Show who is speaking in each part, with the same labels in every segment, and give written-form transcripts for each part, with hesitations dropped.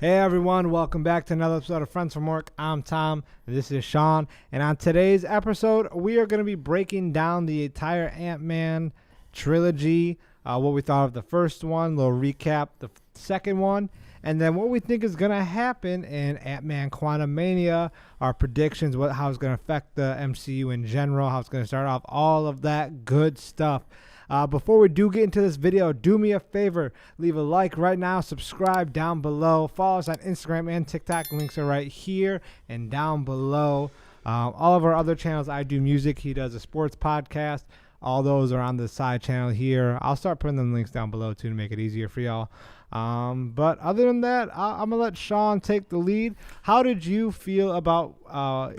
Speaker 1: Hey everyone, welcome back to another episode of Friends from Work. I'm Tom, and this is Sean. And on today's episode, we are going to be breaking down the entire Ant-Man trilogy, what we thought of the first one, a little recap, the second one, and then what we think is going to happen in Ant-Man Quantumania, our predictions, how it's going to affect the MCU in general, how it's going to start off, all of that good stuff. Before we do get into this video, do me a favor, leave a like right now, subscribe down below, follow us on Instagram and TikTok, links are right here and down below. All of our other channels, I do music, he does a sports podcast, all those are on the side channel here. I'll start putting them links down below too to make it easier for y'all. But other than that, I'm gonna let Sean take the lead. How did you feel about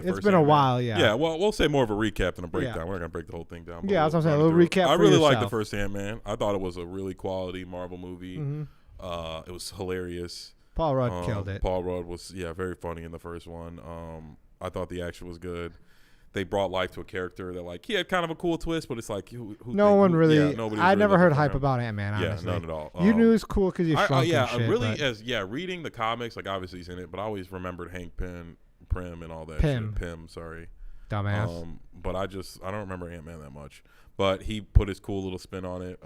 Speaker 1: it's been a while?
Speaker 2: Yeah, well, we'll say more of a recap than a breakdown. We're not gonna break the whole thing down.
Speaker 1: Yeah, that's what I'm saying. A little recap.
Speaker 2: I really liked the first Ant-Man. I thought it was a really quality Marvel movie. It was hilarious.
Speaker 1: Paul Rudd killed it.
Speaker 2: Paul Rudd was very funny in the first one. I thought the action was good. They brought life to a character that, like, he had kind of a cool twist, but it's like
Speaker 1: nobody I never heard hype about Ant-Man, honestly.
Speaker 2: Yeah, none at all.
Speaker 1: You knew it was cool because you shrunk and shit.
Speaker 2: Reading the comics, like, obviously he's in it, but I always remembered Hank Pym and all that
Speaker 1: Pym.
Speaker 2: shit. Pym, sorry.
Speaker 1: Dumbass.
Speaker 2: But I don't remember Ant-Man that much. But he put his cool little spin on it.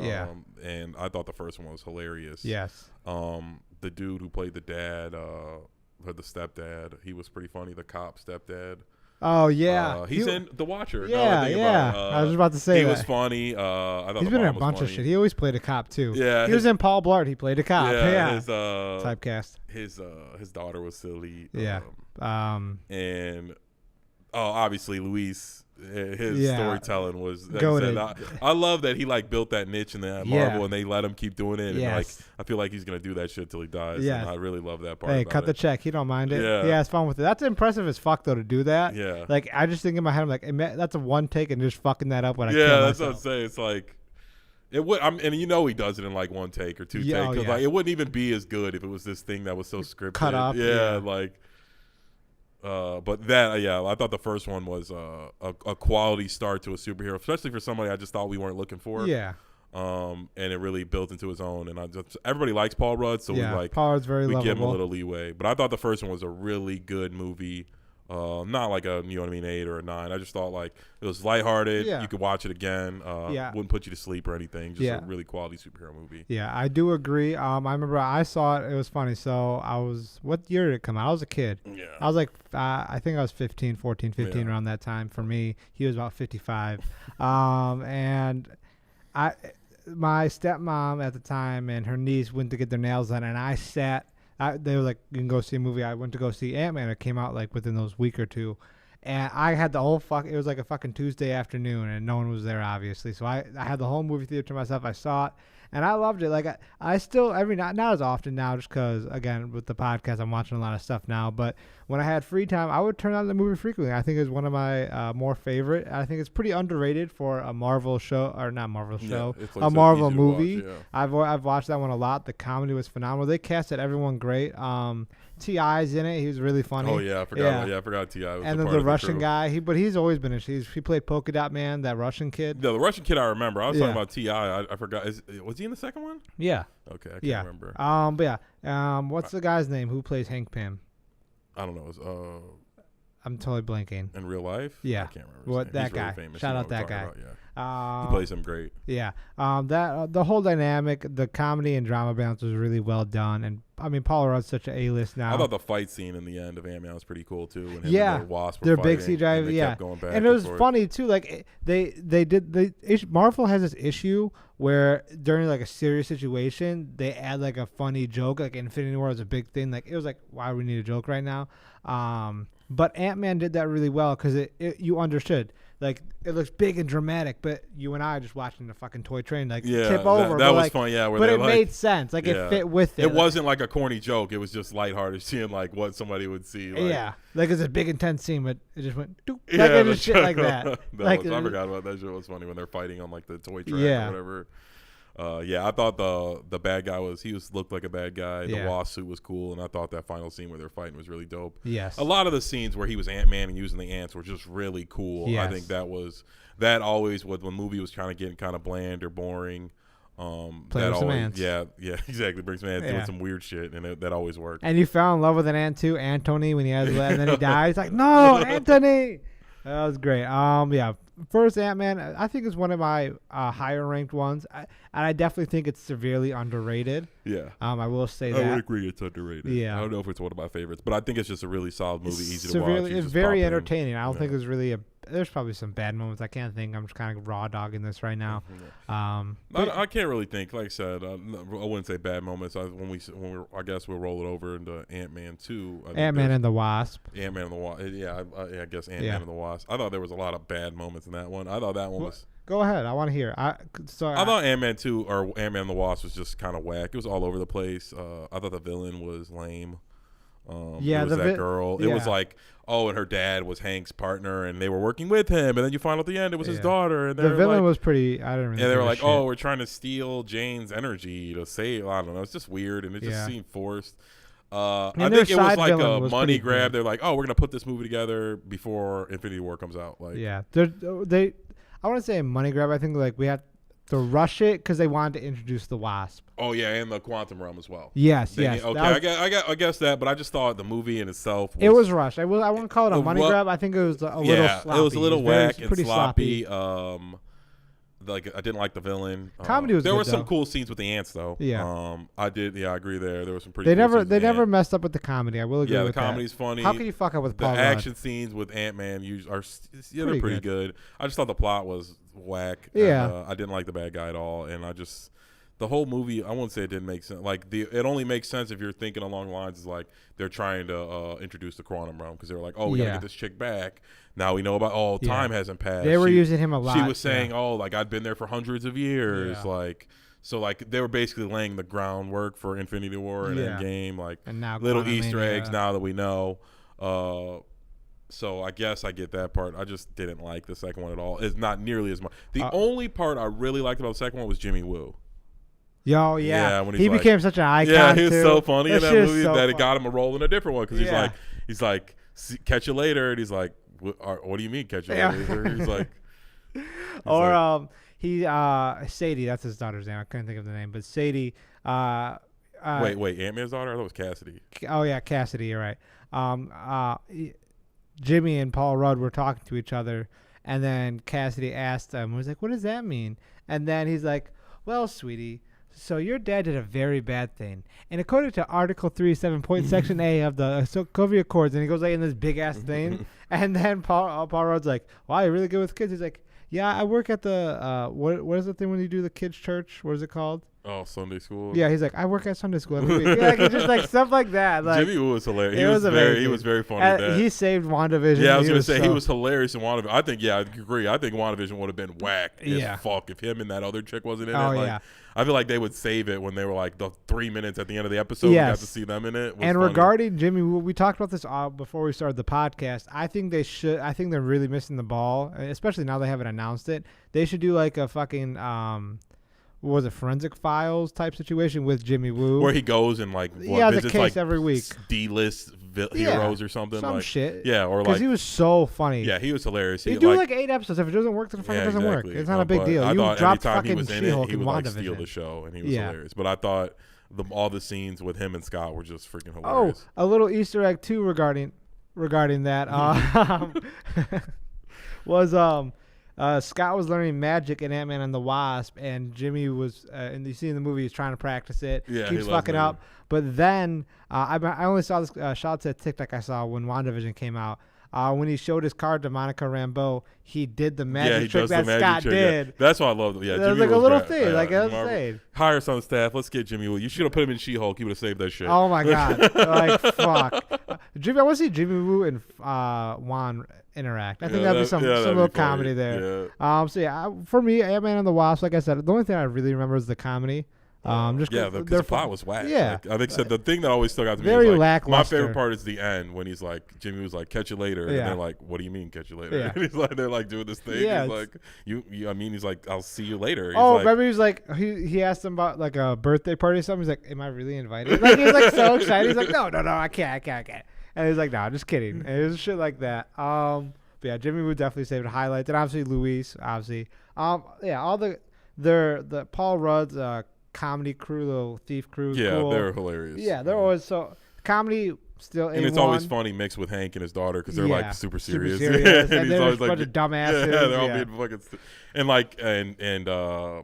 Speaker 2: And I thought the first one was hilarious.
Speaker 1: Yes.
Speaker 2: The dude who played the dad, or the stepdad, he was pretty funny. The cop stepdad.
Speaker 1: Oh yeah,
Speaker 2: he's in The Watcher.
Speaker 1: Yeah, I was about to say
Speaker 2: he was funny. I thought
Speaker 1: he's been in a bunch of shit. He always played a cop too.
Speaker 2: Yeah,
Speaker 1: he was in Paul Blart. He played a cop. Yeah,
Speaker 2: his
Speaker 1: typecast.
Speaker 2: His daughter was silly.
Speaker 1: Yeah.
Speaker 2: And obviously Luis. His storytelling was I love that he like built that niche in that Marvel and they let him keep doing it. And like I feel like he's gonna do that shit till he dies. Yeah, and I really love that part.
Speaker 1: Hey, cut the check. He don't mind it. Yeah, he has fun with it. That's impressive as fuck though to do that.
Speaker 2: Yeah,
Speaker 1: like I just think in my head I'm like, that's a one take and just fucking that up when I kill
Speaker 2: that's
Speaker 1: myself.
Speaker 2: what I'm saying. It's like it would. And he does it in like one take or two takes. Like it wouldn't even be as good if it was this thing that was so scripted.
Speaker 1: Cut up.
Speaker 2: Yeah, like. But that, I thought the first one was a quality start to a superhero, especially for somebody I just thought we weren't looking for.
Speaker 1: Yeah.
Speaker 2: And it really built into his own. And everybody likes Paul Rudd, so
Speaker 1: Paul Rudd's very lovable.
Speaker 2: Give him a little leeway. But I thought the first one was a really good movie. Not like a 8 or a 9. I just thought like it was lighthearted. You could watch it again. Wouldn't put you to sleep or anything. Just a really quality superhero movie.
Speaker 1: Yeah, I do agree. I remember I saw it. It was funny. So what year did it come out? I was a kid. Yeah. I was like, I think I was 15 around that time. For me, he was about 55. And my stepmom at the time and her niece went to get their nails done, and I sat. They were like, you can go see a movie. I went to go see Ant-Man. It came out like within those week or two. And I had the whole it was like a fucking Tuesday afternoon and no one was there obviously. So I had the whole movie theater to myself. I saw it and I loved it. Like I still, not as often now just because, again, with the podcast, I'm watching a lot of stuff now. But when I had free time, I would turn on the movie frequently. I think it's one of my more favorite. I think it's pretty underrated for a Marvel show, or not Marvel show, a Marvel movie.
Speaker 2: Watch,
Speaker 1: I've watched that one a lot. The comedy was phenomenal. They casted everyone great. T.I.'s in it. He was really funny.
Speaker 2: Oh yeah, I forgot. I forgot T.I. was
Speaker 1: and then the Russian guy. But he's always been he played Polka Dot Man, that Russian kid.
Speaker 2: No, the Russian kid I remember. I was talking about T.I. I forgot. Was he in the second one?
Speaker 1: Yeah.
Speaker 2: Okay, I can't remember.
Speaker 1: But what's the guy's name who plays Hank Pym?
Speaker 2: I don't know.
Speaker 1: I'm totally blanking.
Speaker 2: In real life?
Speaker 1: Yeah.
Speaker 2: I can't remember.
Speaker 1: That guy.
Speaker 2: Really famous.
Speaker 1: Shout out that guy.
Speaker 2: He plays him great.
Speaker 1: Yeah. That the whole dynamic, the comedy and drama balance was really well done. And I mean, Paul Rudd's such an A-list now.
Speaker 2: I thought the fight scene in the end of Ant-Man was pretty cool too. When him and the Wasp were
Speaker 1: their
Speaker 2: fighting,
Speaker 1: big CGI.
Speaker 2: and kept going back
Speaker 1: and it was funny too. Like Marvel has this issue where during like a serious situation they add like a funny joke. Like Infinity War was a big thing. Like it was like, why do we need a joke right now? But Ant-Man did that really well because you understood. Like it looks big and dramatic, but you and I are just watching the fucking toy train tip over.
Speaker 2: That was fun. Yeah,
Speaker 1: but it made sense. Like it fit with it.
Speaker 2: It wasn't like a corny joke. It was just lighthearted, seeing like what somebody would see.
Speaker 1: Like it's a big intense scene, but it just went doop. Like it just shit like that.
Speaker 2: I forgot about that shit. It was funny when they're fighting on like the toy track or whatever. I thought the bad guy looked like a bad guy. The Wasp suit was cool, and I thought that final scene where they're fighting was really dope.
Speaker 1: Yes.
Speaker 2: A lot of the scenes where he was Ant-Man and using the ants were just really cool.
Speaker 1: Yes.
Speaker 2: I think that always when the movie was trying to get kind of bland or boring.
Speaker 1: Play with some ants.
Speaker 2: Yeah, exactly. Bring some ants, doing some weird shit, and that always worked.
Speaker 1: And you fell in love with an ant too, Anthony, when he has and then he died. He's like, no, Anthony. That was great. Yeah. First Ant-Man, I think is one of my higher ranked ones, and I definitely think it's severely underrated.
Speaker 2: Yeah.
Speaker 1: I will say that.
Speaker 2: I would agree it's underrated.
Speaker 1: Yeah.
Speaker 2: I don't know if it's one of my favorites, but I think it's just a really solid movie, easy to watch.
Speaker 1: It's very entertaining. I don't think there's really there's probably some bad moments. I can't think. I'm just kind of raw dogging this right now.
Speaker 2: I can't really think. Like I said, I wouldn't say bad moments. I guess we'll roll it over into Ant-Man 2.
Speaker 1: Ant-Man and the Wasp.
Speaker 2: Ant-Man and the Wasp. Yeah, I guess Ant-Man and the Wasp. I thought there was a lot of bad moments in that one. I thought that one was.
Speaker 1: Go ahead. I want to hear. I
Speaker 2: thought Ant-Man 2 or Ant-Man and the Wasp was just kind of whack. It was all over the place. I thought the villain was lame. It was that girl.
Speaker 1: Yeah.
Speaker 2: It was like, and her dad was Hank's partner, and they were working with him, and then you find out at the end it was his daughter. And
Speaker 1: the villain was pretty. I don't really.
Speaker 2: Yeah, they were like, we're trying to steal Jane's energy to save. I don't know. It's just weird, and it just seemed forced. I think it was like a money grab. They're like, we're gonna put this movie together before Infinity War comes out. Like,
Speaker 1: yeah, I want to say a money grab. I think like we have to rush it because they wanted to introduce the Wasp.
Speaker 2: Oh yeah, and the quantum realm as well.
Speaker 1: Yes.
Speaker 2: Okay, I guess that, but I just thought the movie in itself
Speaker 1: it was rushed. I wouldn't call it a money grab. I think it was a little sloppy.
Speaker 2: It was a little whack and sloppy.
Speaker 1: Sloppy.
Speaker 2: Like I didn't like the villain.
Speaker 1: Comedy was.
Speaker 2: There were some cool scenes with the ants though.
Speaker 1: Yeah.
Speaker 2: I did. Yeah, I agree there. There was some pretty.
Speaker 1: They never messed up with the comedy. I will agree.
Speaker 2: Yeah,
Speaker 1: with
Speaker 2: the comedy's
Speaker 1: that.
Speaker 2: funny.
Speaker 1: How can you fuck up with Paul
Speaker 2: the
Speaker 1: Rudd?
Speaker 2: action scenes with Ant-Man? They're pretty good. I just thought the plot was whack.
Speaker 1: Yeah.
Speaker 2: And, I didn't like the bad guy at all, and the whole movie, I won't say it didn't make sense. Like it only makes sense if you're thinking along the lines is like they're trying to introduce the quantum realm because they were like, we gotta get this chick back. Now we know about time hasn't passed.
Speaker 1: They were using him a lot.
Speaker 2: She was saying, like I'd been there for hundreds of years.
Speaker 1: Yeah.
Speaker 2: Like so, like they were basically laying the groundwork for Infinity War and Endgame. Like
Speaker 1: and now
Speaker 2: little
Speaker 1: Quantumania.
Speaker 2: Easter eggs now that we know. So I guess I get that part. I just didn't like the second one at all. It's not nearly as much. The only part I really liked about the second one was Jimmy Woo.
Speaker 1: Yo, yeah.
Speaker 2: When
Speaker 1: he became such an icon.
Speaker 2: Yeah, he was
Speaker 1: too.
Speaker 2: so funny in that movie that it
Speaker 1: funny.
Speaker 2: got him a role in a different one because he's like, catch you later, and he's like, what do you mean catch you later? He's like,
Speaker 1: Sadie, that's his daughter's name. I couldn't think of the name, but Sadie.
Speaker 2: Wait, Ant-Man's daughter? I thought it was Cassidy.
Speaker 1: Oh yeah, Cassidy. You're right. Jimmy and Paul Rudd were talking to each other, and then Cassidy asked him, "Was like, what does that mean?" And then he's like, "Well, sweetie, so your dad did a very bad thing, and according to Article 3.7 Section A of the Sokovia Accords," and he goes like in this big ass thing, and then Paul Rudd's like, "Wow, you're really good with kids." He's like, "Yeah, I work at the what is the thing when you do the kids' church? What is it called?"
Speaker 2: Oh, Sunday school.
Speaker 1: Yeah, he's like, I work at Sunday school every week. Yeah, like, just like stuff like that. Like,
Speaker 2: Jimmy Woo was hilarious. He was very funny. With that.
Speaker 1: He saved WandaVision.
Speaker 2: Yeah, I was gonna say he was hilarious in WandaVision. I think I agree. I think WandaVision would have been whack as fuck if him and that other chick wasn't in it. Like, I feel like they would save it when they were like the 3 minutes at the end of the episode. We got to see them in it.
Speaker 1: And regarding Jimmy Woo, we talked about this before we started the podcast. I think they're really missing the ball, especially now they haven't announced it. They should do like a fucking was it Forensic Files type situation with Jimmy Woo,
Speaker 2: where he goes and like
Speaker 1: visits a case like every week,
Speaker 2: D-list heroes or something,
Speaker 1: some
Speaker 2: like
Speaker 1: shit.
Speaker 2: Yeah, or
Speaker 1: because he was so funny.
Speaker 2: Yeah, he was hilarious.
Speaker 1: They do like 8 episodes. If it doesn't work, then it doesn't work. It's not a big deal.
Speaker 2: I thought every time he was in it, he would like
Speaker 1: WandaVision.
Speaker 2: steal the show, and he was hilarious. But I thought all the scenes with him and Scott were just freaking hilarious.
Speaker 1: Oh, a little Easter egg too regarding that was Scott was learning magic in Ant-Man and the Wasp, and Jimmy was, and you see in the movie, he's trying to practice it.
Speaker 2: Yeah,
Speaker 1: keeps fucking up. But then I only saw this shots at TikTok I saw when WandaVision came out. When he showed his card to Monica Rambeau, he did the magic trick that Scott did.
Speaker 2: Yeah. That's what I love. Yeah,
Speaker 1: it was like a little thing, like I was saying.
Speaker 2: Hire some staff. Let's get Jimmy Woo. You should have put him in She-Hulk. He would have saved that shit.
Speaker 1: Oh my god, like fuck. Jimmy, I want to see Jimmy Woo and Juan interact. I think that'd be some little comedy there.
Speaker 2: Yeah.
Speaker 1: So yeah, for me, Ant-Man and the Wasp, like I said, the only thing I really remember is the comedy.
Speaker 2: The plot was whack.
Speaker 1: Yeah,
Speaker 2: like, I think the thing that always stuck out to me
Speaker 1: very
Speaker 2: was like,
Speaker 1: lackluster.
Speaker 2: My favorite part is the end when he's like, Jimmy was like, "Catch you later," and they're like, "What do you mean, catch you later?"
Speaker 1: Yeah.
Speaker 2: And he's like, they're like doing this thing.
Speaker 1: Yeah,
Speaker 2: he's like, I mean, he's like, "I'll see you later." He's
Speaker 1: remember he was like, he asked him about like a birthday party or something. He's like, "Am I really invited?" Like he was like so excited. He's like, "No, I can't." And he's like, "No, just kidding." And it was shit like that. But yeah, Jimmy Woo definitely saved the highlights, and obviously Luis, obviously. All the Paul Rudd's comedy crew, the thief crew.
Speaker 2: Yeah,
Speaker 1: cool.
Speaker 2: they're hilarious.
Speaker 1: Yeah, they're always so comedy. Still,
Speaker 2: and it's always funny mixed with Hank and his daughter because they're like super serious.
Speaker 1: And he's always like a bunch of dumbasses.
Speaker 2: Yeah, they're all being fucking. And like and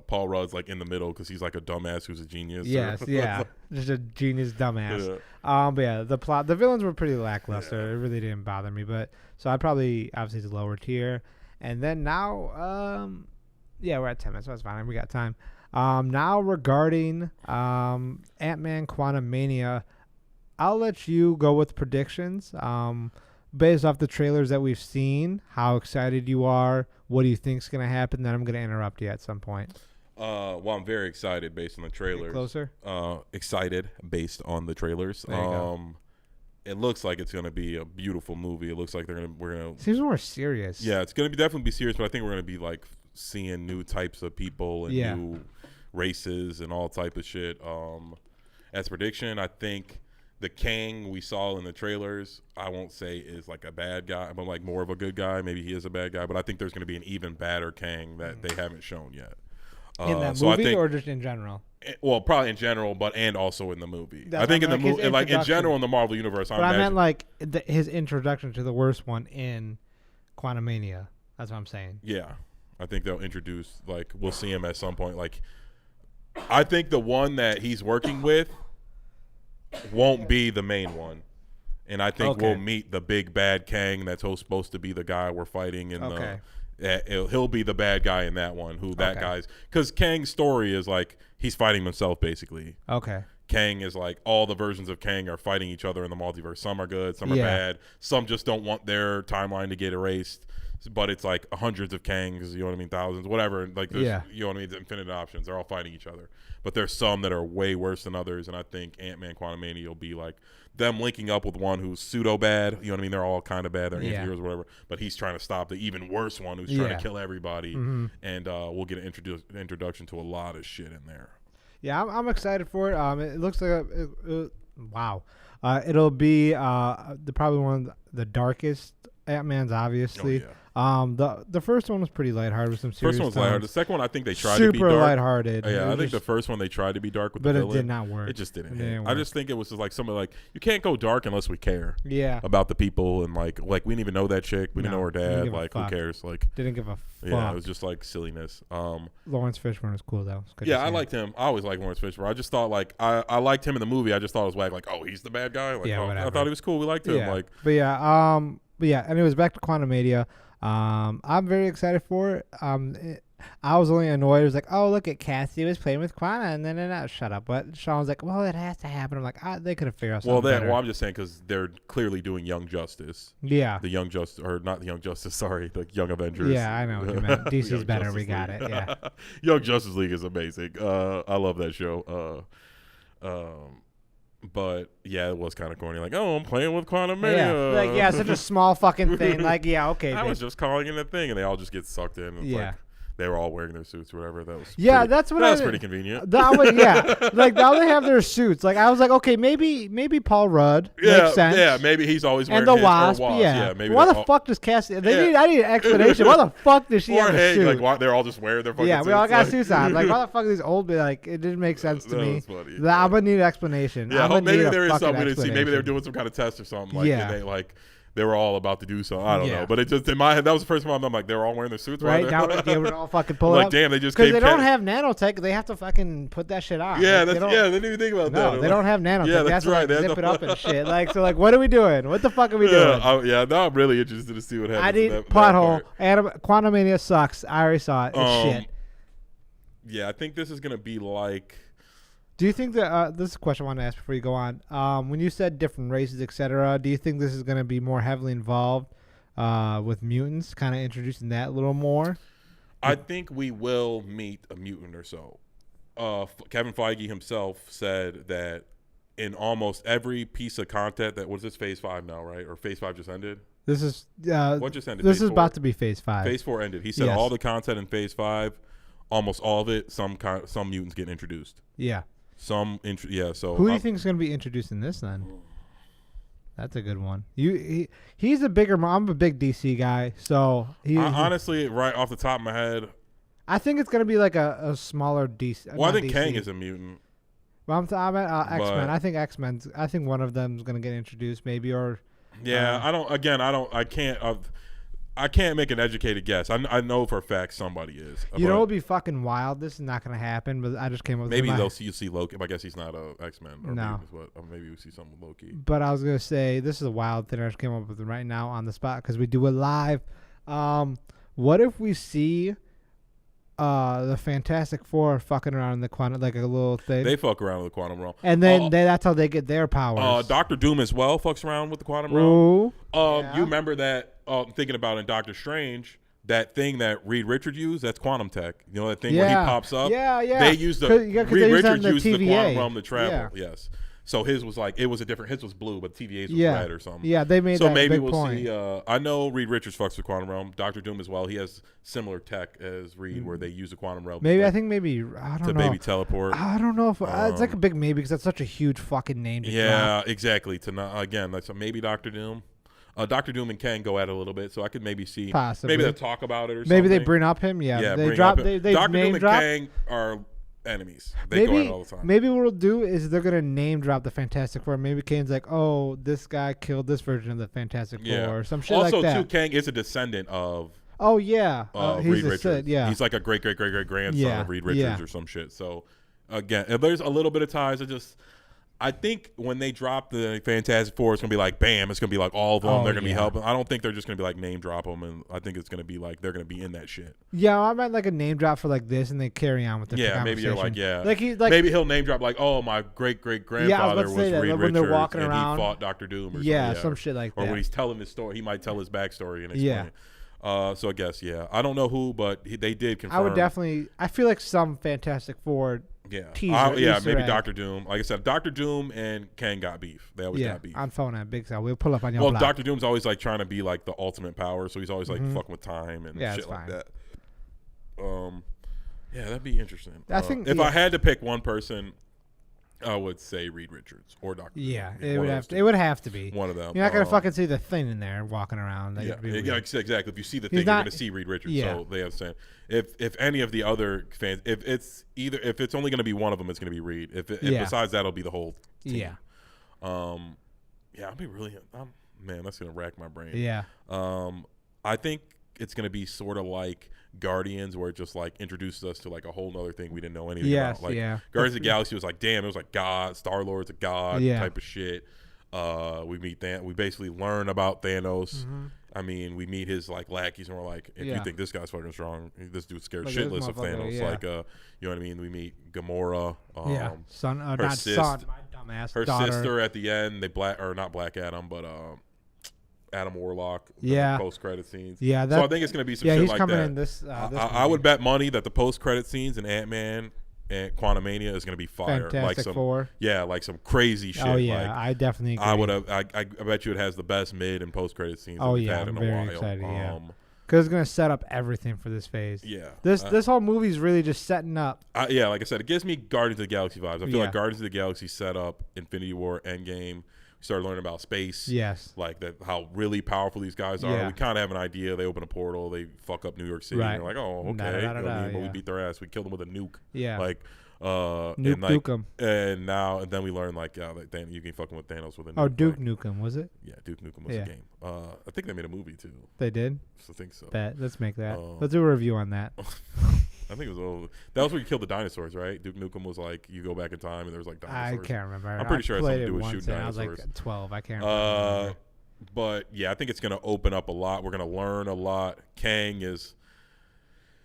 Speaker 2: Paul Rudd's like in the middle because he's like a dumbass who's a genius.
Speaker 1: Yes, yeah, just a genius dumbass. Yeah. But yeah, the villains were pretty lackluster. Yeah. It really didn't bother me, but so I'd probably obviously the lower tier, and then now yeah, we're at 10 minutes, so that's fine. We got time. Now regarding Ant-Man Quantumania. I'll let you go with predictions based off the trailers that we've seen, how excited you are, what do you think is going to happen, then I'm going to interrupt you at some point.
Speaker 2: Well, I'm very excited based on the trailers.
Speaker 1: Get closer?
Speaker 2: Excited based on the trailers.
Speaker 1: There you go.
Speaker 2: It looks like it's going to be a beautiful movie. It looks like we're going to...
Speaker 1: Seems more serious.
Speaker 2: Yeah, it's going to definitely be serious, but I think we're going to be like seeing new types of people and new races and all type of shit. As prediction, I think... The Kang we saw in the trailers, I won't say is like a bad guy, but like more of a good guy. Maybe he is a bad guy, but I think there's going to be an even badder Kang that they haven't shown yet.
Speaker 1: In that movie or just in general?
Speaker 2: Well, probably in general, and also in the movie. I think in the movie, like in general in the Marvel universe.
Speaker 1: But I meant like his introduction to the worst one in Quantumania. That's what I'm saying.
Speaker 2: Yeah, I think they'll introduce, like, we'll see him at some point. Like, I think the one that he's working with won't be the main one, and I think we'll meet the big bad Kang that's supposed to be the guy we're fighting in he'll be the bad guy in that one. Guy's because Kang's story is like he's fighting himself basically. Kang is like all the versions of Kang are fighting each other in the multiverse. Some are good, some are bad, some just don't want their timeline to get erased. But it's like hundreds of Kangs, you know what I mean, thousands, whatever. Like, you know what I mean, infinite options. They're all fighting each other. But there's some that are way worse than others, and I think Ant-Man Quantumania will be like them linking up with one who's pseudo-bad. You know what I mean? They're all kind of bad. They're anti-heroes or whatever. But he's trying to stop the even worse one who's trying to kill everybody. Mm-hmm. And we'll get an introduction to a lot of shit in there. Yeah, I'm excited for it. It looks like wow. It'll be probably one of the darkest Ant-Man's, obviously. Oh, yeah. The first one was pretty lighthearted with some serious. First one was lighthearted. The second one, I think they tried to be dark. Super lighthearted. Yeah, I think the first one they tried to be dark with the villain. But it did not work. It just didn't hit. I just think it was just like something like, you can't go dark unless we care. Yeah. About the people, and like we didn't even know that chick. We didn't know her dad. Like, who cares? Like, didn't give a fuck. Yeah, it was just like silliness. Lawrence Fishburne was cool though. Yeah, I liked him. I always liked Lawrence Fishburne. I just thought like I liked him in the movie. I just thought it was whack. Like, oh, he's the bad guy. Like, I thought he was cool. We liked him. Like, but yeah. Anyways, back to Quantumania. I'm very excited for it. I was only annoyed. It was like, oh, look at Cassie was playing with Quanta, and then shut up. But Sean was like, well, it has to happen. I'm like, they could have figured out something better. Well, I'm just saying because they're clearly doing Young Justice. Yeah. The Young Justice, or not the Young Justice, sorry, the Young Avengers. Yeah, I know what you meant. DC's better. Justice we got League. It. Yeah. Young Justice League is amazing. I love that show. But yeah, it was kind of corny. Like, oh, I'm playing with Quantumania. Yeah, like such a small fucking thing. Like, yeah, okay. I was just calling it a thing, and they all just get sucked in. It's like they were all wearing their suits or whatever. That was that's what that was pretty convenient. That was, like now they have their suits. Like I was like, okay, maybe Paul Rudd makes sense. Yeah, maybe he's always wearing and the Wasp. Yeah, maybe. Why the fuck does Cassie? I need an explanation. Why the fuck does she have a suit? Like why, they're all just wearing their fucking suits. Yeah, we all got suits on. Like why the fuck are these old? Like it didn't make sense to me. I'm gonna need an explanation. Yeah, maybe there is something we didn't see. Maybe they're doing some kind of test or something. Like they like. They were all about to do so. I don't know, but it just in my head that was the first time I'm like they were all wearing their suits, right? Now they were all fucking pulling up. Like damn, they just because they don't have nanotech. They have to fucking put that shit on. Yeah, they didn't even think about that. No, they don't have nanotech. Yeah, that's right. They zip it up and shit. Like so, like what are we doing? What the fuck are we doing? Now I'm really interested to see what happens. I need pothole. Quantumania sucks. I already saw it. It's shit. Yeah, I think this is gonna be like. Do you think that this is a question I want to ask before you go on? When you said different races, etc., do you think this is going to be more heavily involved with mutants, kind of introducing that a little more? I think we will meet a mutant or so. Kevin Feige himself said that in almost every piece of content that was this Phase 5 now, right? Or Phase 5 just ended? This is what just ended? This phase is 4? About to be Phase 5. Phase 4 ended. He said all the content in Phase 5, almost all of it, some mutants get introduced. Yeah. So who do you think is going to be introduced in this then? That's a good one. He's a bigger. I'm a big DC guy, so honestly, right off the top of my head,
Speaker 1: I think it's gonna be like a smaller DC.
Speaker 2: Well, I think Kang is a mutant.
Speaker 1: Well, I'm at X-Men. I think X-Men's. I think one of them's gonna get introduced, maybe, or.
Speaker 2: Yeah, I don't. Again, I don't. I can't. I can't make an educated guess. I know for a fact somebody is.
Speaker 1: You know, it would be fucking wild. This is not gonna happen, but I just came up.
Speaker 2: Maybe
Speaker 1: with
Speaker 2: they'll see Loki. I guess he's not a X-Men. Or
Speaker 1: no.
Speaker 2: Or maybe we see something with Loki.
Speaker 1: But I was gonna say this is a wild thing I just came up with right now on the spot because we do it live. What if we see the Fantastic Four fucking around in the quantum, like a little thing?
Speaker 2: They fuck around with the quantum realm,
Speaker 1: and then that's how they get their powers.
Speaker 2: Doctor Doom as well fucks around with the quantum
Speaker 1: realm.
Speaker 2: Yeah. You remember that? Thinking about in Doctor Strange, that thing that Reed Richards used, that's quantum tech. You know that thing where he pops up.
Speaker 1: Yeah.
Speaker 2: They used Reed Richards used the quantum realm to travel. Yeah. Yes. So his was like, it was a different. His was blue, but TVA's was red or something.
Speaker 1: Yeah, they made that. So maybe we'll
Speaker 2: see. I know Reed Richards fucks with quantum realm. Doctor Doom as well. He has similar tech as Reed, where they use the quantum realm.
Speaker 1: Maybe I don't know.
Speaker 2: To maybe teleport.
Speaker 1: I don't know if it's like a big maybe because that's such a huge fucking name.
Speaker 2: Yeah, exactly. That's maybe Doctor Doom. Doctor Doom and Kang go at it a little bit, so I could maybe see.
Speaker 1: Possibly.
Speaker 2: Maybe they'll talk about it or something.
Speaker 1: Maybe they bring up him. Yeah, they drop. They
Speaker 2: Doctor
Speaker 1: name
Speaker 2: Doom and
Speaker 1: drop.
Speaker 2: Kang are enemies. They go at it all the time.
Speaker 1: Maybe what we'll do is they're gonna name drop the Fantastic Four. Maybe Kane's like, oh, this guy killed this version of the Fantastic Four or some shit like that.
Speaker 2: Also, too, Kang is a descendant of.
Speaker 1: Oh yeah,
Speaker 2: Reed Richards. He's like a great grandson of Reed Richards or some shit. So again, there's a little bit of ties. I think when they drop the Fantastic Four, it's gonna be like bam. It's gonna be like all of them. They're gonna be helping. I don't think they're just gonna be like name drop them, and I think it's gonna be like they're gonna be in that shit.
Speaker 1: Yeah, I meant like a name drop for like this, and they carry on with the conversation.
Speaker 2: Maybe you're like maybe he'll name drop like, oh, my great grandfather was Reed Richards, when they're walking around, he fought Dr. Doom or something.
Speaker 1: Some shit like that.
Speaker 2: Or when he's telling his story, he might tell his backstory and explain it. So I guess I don't know who, but they did confirm.
Speaker 1: I would definitely. I feel like some Fantastic Four.
Speaker 2: Teaser, maybe Doctor Doom. Like I said, Doctor Doom and Kang got beef. They always got beef.
Speaker 1: I'm phoning at Big Sal. We'll pull up on your block.
Speaker 2: Doctor Doom's always like trying to be like the ultimate power, so he's always like fucking with time and shit like that. That'd be interesting. I think if I had to pick one person, I would say Reed Richards or Dr.
Speaker 1: Yeah, it would have to be
Speaker 2: one of them.
Speaker 1: You're not gonna fucking see the Thing in there walking around.
Speaker 2: Exactly. If you see the Thing, you're gonna see Reed Richards. Yeah. So they understand. If any of the other fans, if it's only gonna be one of them, it's gonna be Reed. If besides that, it'll be the whole team.
Speaker 1: Yeah.
Speaker 2: I'll be really. Man, that's gonna rack my brain.
Speaker 1: Yeah.
Speaker 2: I think it's gonna be sort of like Guardians, where it just like introduces us to like a whole other thing we didn't know anything about. Like Guardians of the Galaxy was like, damn, it was like God, Star-Lord's a god type of shit. We meet we basically learn about Thanos. Mm-hmm. I mean, we meet his like lackeys, and we're like, if you think this guy's fucking strong, this dude's scared shitless of Thanos. Like, you know what I mean? We meet Gamora. Her sister at the end. Not Black Adam, but Adam Warlock. Post credit scenes.
Speaker 1: Yeah,
Speaker 2: so I think it's gonna be some shit like that.
Speaker 1: In this
Speaker 2: I would bet money that the post credit scenes in Ant-Man and Quantumania is gonna be fire.
Speaker 1: Fantastic Four.
Speaker 2: Yeah, like some crazy shit.
Speaker 1: Oh yeah, I definitely agree.
Speaker 2: I bet you it has the best mid and post credit scenes
Speaker 1: we've
Speaker 2: had in a while.
Speaker 1: Excited, because it's gonna set up everything for this phase.
Speaker 2: Yeah,
Speaker 1: this whole movie's really just setting up.
Speaker 2: Like I said, it gives me Guardians of the Galaxy vibes. I feel like Guardians of the Galaxy set up Infinity War, Endgame. We started learning about space.
Speaker 1: Yes.
Speaker 2: Like that, how really powerful these guys are. We kind of have an idea. They open a portal. They fuck up New York City. And you're like, oh, okay. But we beat their ass. We killed them with a nuke.
Speaker 1: Yeah.
Speaker 2: Like,
Speaker 1: Nuke them.
Speaker 2: And then we learn like, you can fucking with Thanos with a nuke.
Speaker 1: Oh, Duke Nukem, was it?
Speaker 2: Yeah, Duke Nukem was a game. I think they made a movie too.
Speaker 1: They did?
Speaker 2: I think so.
Speaker 1: Let's make that. Let's do a review on that.
Speaker 2: I think it was old. That was where you killed the dinosaurs, right? Duke Nukem was like, you go back in time and there was like dinosaurs.
Speaker 1: I can't remember.
Speaker 2: I'm pretty sure it had something to do with shooting
Speaker 1: dinosaurs. I was like 12. I can't
Speaker 2: remember. But yeah, I think it's going to open up a lot. We're going to learn a lot. Kang is...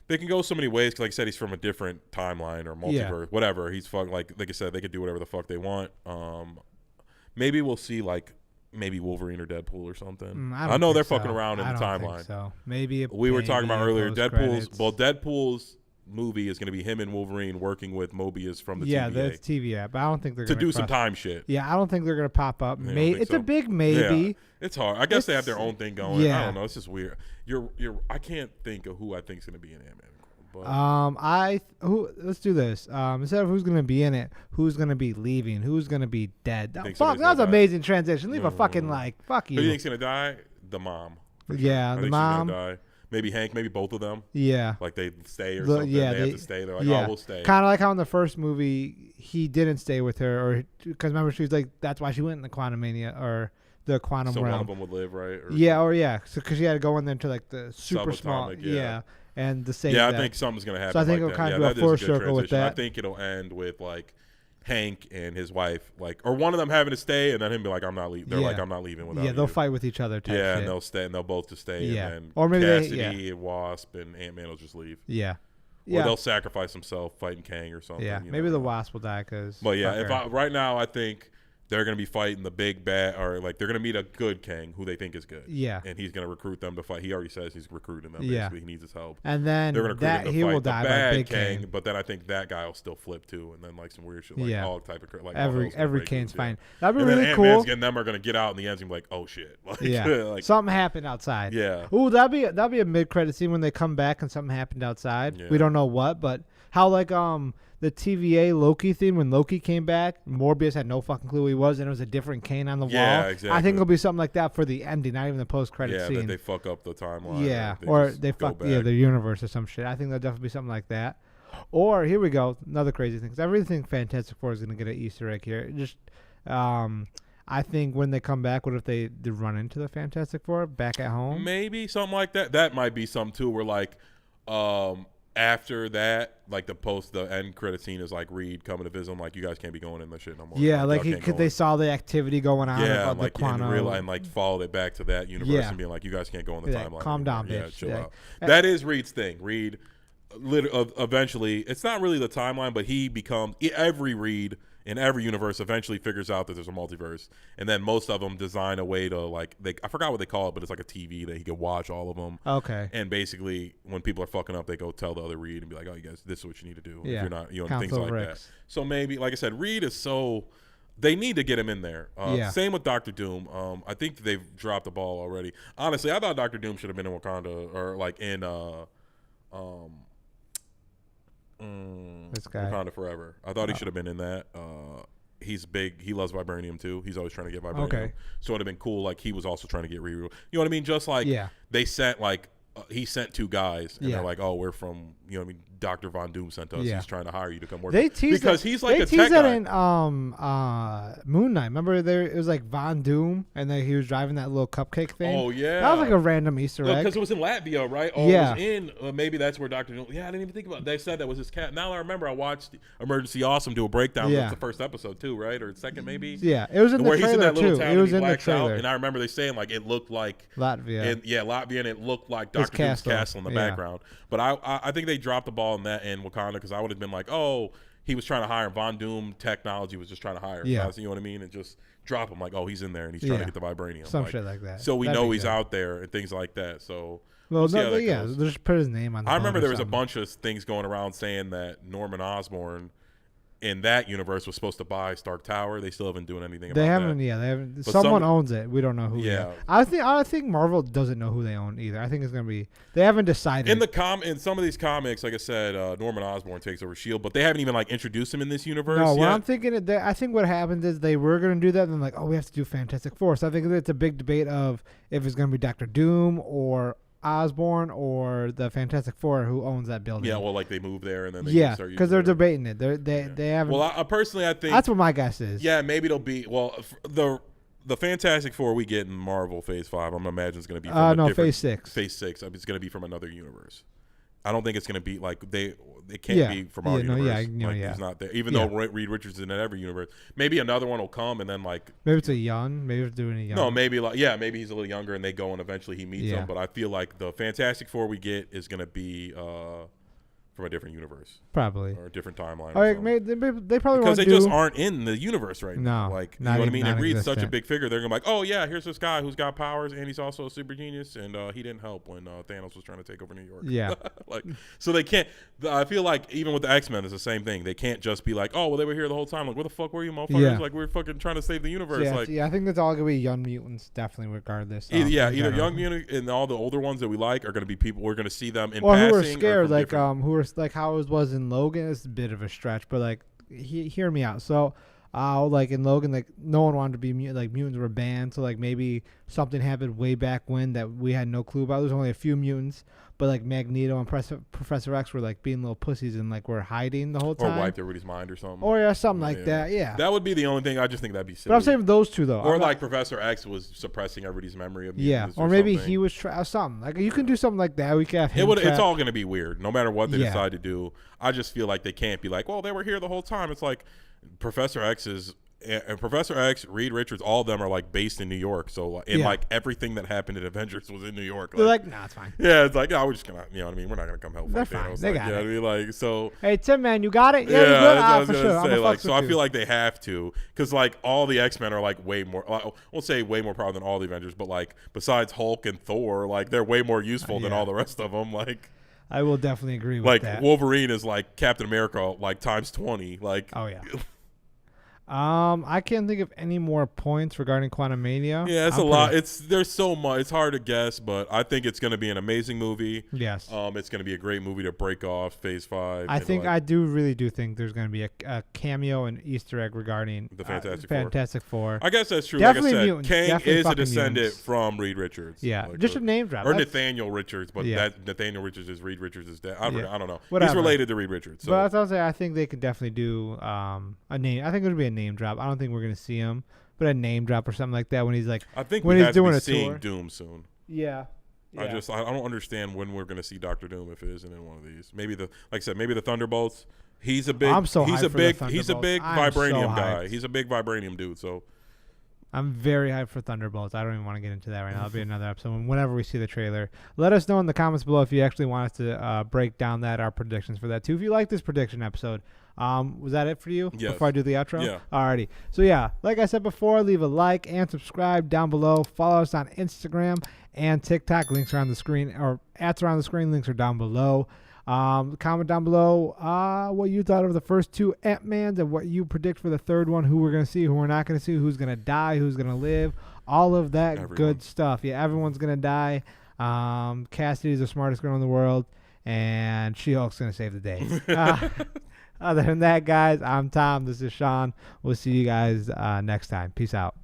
Speaker 2: They can go so many ways because, like I said, he's from a different timeline or multiverse, whatever. He's fucking, like I said, they could do whatever the fuck they want. Maybe we'll see, like, maybe Wolverine or Deadpool or something. I know they're fucking around in the timeline.
Speaker 1: So maybe
Speaker 2: we were talking about earlier. Deadpool's movie is going to be him and Wolverine working with Mobius from the TVA.
Speaker 1: Yeah, that's TVA, but I don't think they're going
Speaker 2: to do some time shit.
Speaker 1: Yeah, I don't think they're going to pop up. It's a big maybe.
Speaker 2: Yeah, it's hard. I guess they have their own thing going. Yeah. I don't know. It's just weird. I can't think of who I think is going to be in Ant-Man.
Speaker 1: Let's do this. Instead of who's gonna be in it, who's gonna be leaving, who's gonna be dead. Fuck, that was an amazing transition. Leave a fucking fuck you.
Speaker 2: Who do you think's gonna die? The mom.
Speaker 1: Yeah, the mom.
Speaker 2: She's gonna die. maybe Hank, maybe both of them.
Speaker 1: Yeah.
Speaker 2: Like they stay or something. Yeah, they have to stay. They're like, oh, we'll stay.
Speaker 1: Kind of like how in the first movie he didn't stay with her, or because remember she was like that's why she went in the Quantumania or the quantum realm.
Speaker 2: So one of them would live, right?
Speaker 1: So because she had to go in there to like the super small. And the same.
Speaker 2: Yeah, I think something's gonna happen.
Speaker 1: So I think it'll kind of do a full circle with that.
Speaker 2: I think it'll end with like Hank and his wife, like, or one of them having to stay, and then him be like, "I'm not leaving." They're like, "I'm not leaving without you."
Speaker 1: Yeah, they'll fight with each other.
Speaker 2: And they'll stay, and they'll both just stay.
Speaker 1: Yeah,
Speaker 2: and then
Speaker 1: or maybe
Speaker 2: Cassidy and Wasp and Ant-Man will just leave.
Speaker 1: Yeah,
Speaker 2: or they'll sacrifice himself fighting Kang or something.
Speaker 1: Yeah, maybe the Wasp will die because.
Speaker 2: But yeah, right now I think they're going to be fighting the big bad, or like they're going to meet a good Kang who they think is good.
Speaker 1: Yeah.
Speaker 2: And he's going to recruit them to fight. He already says he's recruiting them. Basically, he needs his help.
Speaker 1: And then
Speaker 2: they're going to recruit him to
Speaker 1: he
Speaker 2: fight
Speaker 1: will
Speaker 2: the
Speaker 1: die
Speaker 2: bad
Speaker 1: by big
Speaker 2: Kang, but then I think that guy will still flip too, and then like some weird shit, like all type of like
Speaker 1: every Kang's fine. That'd be
Speaker 2: and
Speaker 1: really
Speaker 2: then
Speaker 1: cool.
Speaker 2: Ant-Man's and them are going to get out in the end and be like, oh shit, like,
Speaker 1: like, something happened outside.
Speaker 2: Yeah.
Speaker 1: Ooh, that'd be a mid-credit scene when they come back and something happened outside. Yeah. We don't know what, but how like the TVA Loki theme when Loki came back, Morbius had no fucking clue who he was, and it was a different Kane on the wall.
Speaker 2: Yeah, exactly.
Speaker 1: I think it'll be something like that for the ending, not even the post-credit scene.
Speaker 2: Yeah, that they fuck up the timeline.
Speaker 1: Yeah, or they fuck the universe or some shit. I think there'll definitely be something like that. Or here we go, another crazy thing. 'Cause everything Fantastic Four is going to get an Easter egg here. Just, I think when they come back, what if they run into the Fantastic Four back at home?
Speaker 2: Maybe something like that. That might be something too. Where like, after that, like the end credit scene is like Reed coming to visit him, like you guys can't be going in the shit no more.
Speaker 1: Yeah, like they saw the activity going on.
Speaker 2: Yeah,
Speaker 1: and like
Speaker 2: and like followed it back to that universe and being like, you guys can't go in the timeline.
Speaker 1: Calm down, bitch.
Speaker 2: Yeah, chill out. That is Reed's thing. Reed, eventually, it's not really the timeline, but he becomes every Reed in every universe eventually figures out that there's a multiverse, and then most of them design a way to like I forgot what they call it, but it's like a TV that he can watch all of them.
Speaker 1: Okay.
Speaker 2: And basically, when people are fucking up, they go tell the other Reed and be like, "Oh, you guys, this is what you need to do.
Speaker 1: Yeah.
Speaker 2: If you're not,
Speaker 1: Council
Speaker 2: things like
Speaker 1: Ricks.
Speaker 2: that." So maybe, like I said, Reed is so. They need to get him in there. Same with Dr. Doom. I think they've dropped the ball already. Honestly, I thought Dr. Doom should have been in Wakanda or like in
Speaker 1: this guy
Speaker 2: Wakanda Forever. I thought he should have been in that. He's big. He loves vibranium too. He's always trying to get vibranium.
Speaker 1: Okay.
Speaker 2: So it would have been cool. Like he was also trying to get Riri. You know what I mean? Just like they sent like he sent two guys and they're like, oh, we're from you know what I mean. Dr. Von Doom sent us. He's trying to hire you to come work.
Speaker 1: They teased
Speaker 2: because he's like
Speaker 1: a
Speaker 2: tech
Speaker 1: that
Speaker 2: guy.
Speaker 1: In Moon Knight. Remember there it was like Von Doom and then he was driving that little cupcake thing.
Speaker 2: Oh yeah,
Speaker 1: that was like a random Easter egg
Speaker 2: because it was in Latvia, right? Oh, it was in maybe that's where Dr. Doom. Yeah, I didn't even think about it. They said that was his cat. Now I remember I watched Emergency Awesome do a breakdown. It was the first episode too, right, or second maybe.
Speaker 1: Yeah, it was in
Speaker 2: where
Speaker 1: the trailer
Speaker 2: he's in that little
Speaker 1: too.
Speaker 2: town
Speaker 1: It was
Speaker 2: and
Speaker 1: in the trailer.
Speaker 2: out, and I remember they saying like it looked like
Speaker 1: Latvia.
Speaker 2: Latvia, and it looked like Dr. Doom's castle in the background. But I think they dropped the ball in that in Wakanda because I would have been like, oh, he was trying to hire him. Von Doom technology was just trying to hire him. You know what I mean? And just drop him like, oh, he's in there and he's trying to get the vibranium.
Speaker 1: Some shit like that.
Speaker 2: So we know he's out there and things like that. So
Speaker 1: well, just put his name on.
Speaker 2: I remember there was a bunch of things going around saying that Norman Osborn in that universe was supposed to buy Stark Tower. They still haven't doing anything about that.
Speaker 1: They haven't. But someone owns it. We don't know who.
Speaker 2: Yeah.
Speaker 1: I think Marvel doesn't know who they own either. I think it's gonna be. They haven't decided.
Speaker 2: In some of these comics, like I said, Norman Osborn takes over S.H.I.E.L.D., but they haven't even like introduced him in this universe.
Speaker 1: No,
Speaker 2: yet.
Speaker 1: what I'm thinking, I think what happens is they were gonna do that, and then like, oh, we have to do Fantastic Four. So I think it's a big debate of if it's gonna be Dr. Doom or Osborn or the Fantastic Four who owns that building.
Speaker 2: Yeah, well, like they move there and then they start
Speaker 1: because they're debating it. They haven't.
Speaker 2: Well, I personally, I think
Speaker 1: that's what my guess is.
Speaker 2: Yeah, maybe it'll be the Fantastic Four we get in Marvel Phase 5. I'm imagining it's going to be from
Speaker 1: Phase 6.
Speaker 2: Phase 6. It's going to be from another universe. I don't think it's going to be like it can't be from our universe. He's not there. Even though Reed Richards is in every universe. Maybe another one will come and then like
Speaker 1: maybe it's maybe it's doing a young.
Speaker 2: No, maybe maybe he's a little younger and they go and eventually he meets them. But I feel like the Fantastic Four we get is going to be from a different universe,
Speaker 1: probably,
Speaker 2: or a different timeline.
Speaker 1: They probably
Speaker 2: because they just aren't in the universe right now.
Speaker 1: No,
Speaker 2: like you know what I mean. And Reed's such a big figure. They're gonna be like, oh yeah, here's this guy who's got powers and he's also a super genius, and he didn't help when Thanos was trying to take over New York.
Speaker 1: Yeah,
Speaker 2: so they can't. I feel like even with the X-Men, it's the same thing. They can't just be like, oh well, they were here the whole time. Like, where the fuck were you, motherfuckers? Yeah. Like, we're fucking trying to save the universe.
Speaker 1: I think that's all gonna be young mutants, definitely, regardless.
Speaker 2: Either young mutant and all the older ones that we like are gonna be people. We're gonna see them in
Speaker 1: or
Speaker 2: passing,
Speaker 1: who are scared, who are like how it was in Logan. It's a bit of a stretch, but like hear me out. So like in Logan, like no one wanted to be like mutants were banned, so like maybe something happened way back when that we had no clue about. There's only a few mutants, but like Magneto and Professor X were like being little pussies and like were hiding the whole time,
Speaker 2: or wiped everybody's mind or something,
Speaker 1: or something like that. Yeah,
Speaker 2: that would be the only thing. I just think that'd be silly.
Speaker 1: But I'm saying those two though,
Speaker 2: or like Professor X was suppressing everybody's memory of mutants,
Speaker 1: or maybe he was something like you can do something like that. We can have him.
Speaker 2: It's all going to be weird, no matter what they decide to do. I just feel like they can't be like, well, they were here the whole time. It's like Professor X is. And Professor X, Reed Richards, all of them are like based in New York. So like everything that happened in Avengers was in New York.
Speaker 1: They're like, nah, it's fine.
Speaker 2: Yeah, it's like, we're just gonna, you know what I mean? We're not gonna come help fight Thanos.
Speaker 1: They got it.
Speaker 2: I mean, like, so.
Speaker 1: Hey Tim, man, you got it. Yeah,
Speaker 2: for sure. Say, like, so I feel like they have to, because like all the X-Men are like way more. We'll say way more powerful than all the Avengers, but like besides Hulk and Thor, like they're way more useful than all the rest of them. Like.
Speaker 1: I will definitely agree with that.
Speaker 2: Like Wolverine is like Captain America, like times 20. Like.
Speaker 1: Oh yeah. I can't think of any more points regarding Quantumania.
Speaker 2: Yeah, it's a lot. There's so much. It's hard to guess, but I think it's going to be an amazing movie.
Speaker 1: Yes.
Speaker 2: It's going to be a great movie to break off Phase 5.
Speaker 1: I really do think there's going to be a cameo and Easter egg regarding
Speaker 2: the
Speaker 1: Fantastic Four.
Speaker 2: I guess that's true.
Speaker 1: Definitely
Speaker 2: like I said,
Speaker 1: mutants.
Speaker 2: Kang
Speaker 1: Definitely
Speaker 2: is a descendant
Speaker 1: mutants.
Speaker 2: from Reed Richards.
Speaker 1: Yeah, like, just a name drop.
Speaker 2: Or Nathaniel Richards, but that Nathaniel Richards is Reed Richards' dad. I don't know.
Speaker 1: Whatever.
Speaker 2: He's related to Reed Richards. So.
Speaker 1: But I think they could definitely do a name. I think it would be a name drop. I don't think we're going to see him, but a name drop or something like that when he's like.
Speaker 2: I think
Speaker 1: when
Speaker 2: we
Speaker 1: he's doing a
Speaker 2: seeing
Speaker 1: tour.
Speaker 2: Doom soon.
Speaker 1: Yeah.
Speaker 2: I don't understand when we're going to see Dr. Doom if it isn't in one of these. Maybe like I said, maybe the Thunderbolts. He's a big vibranium guy. He's a big vibranium dude. So
Speaker 1: I'm very hyped for Thunderbolts. I don't even want to get into that right now. It'll be another episode whenever we see the trailer. Let us know in the comments below if you actually want us to break down our predictions for that too. If you like this prediction episode. Was that it for you?
Speaker 2: Yes.
Speaker 1: Before I do the outro?
Speaker 2: Yeah.
Speaker 1: Alrighty. So yeah, like I said before, leave a like and subscribe down below. Follow us on Instagram and TikTok. Links are on the screen, or ats are on the screen. Links are down below. Comment down below what you thought of the first two Ant-Mans and what you predict for the third one, who we're going to see, who we're not going to see, who's going to die, who's going to live, all of that good stuff. Yeah, everyone's going to die. Cassidy's the smartest girl in the world, and She-Hulk's going to save the day. Other than that, guys, I'm Tom. This is Sean. We'll see you guys next time. Peace out.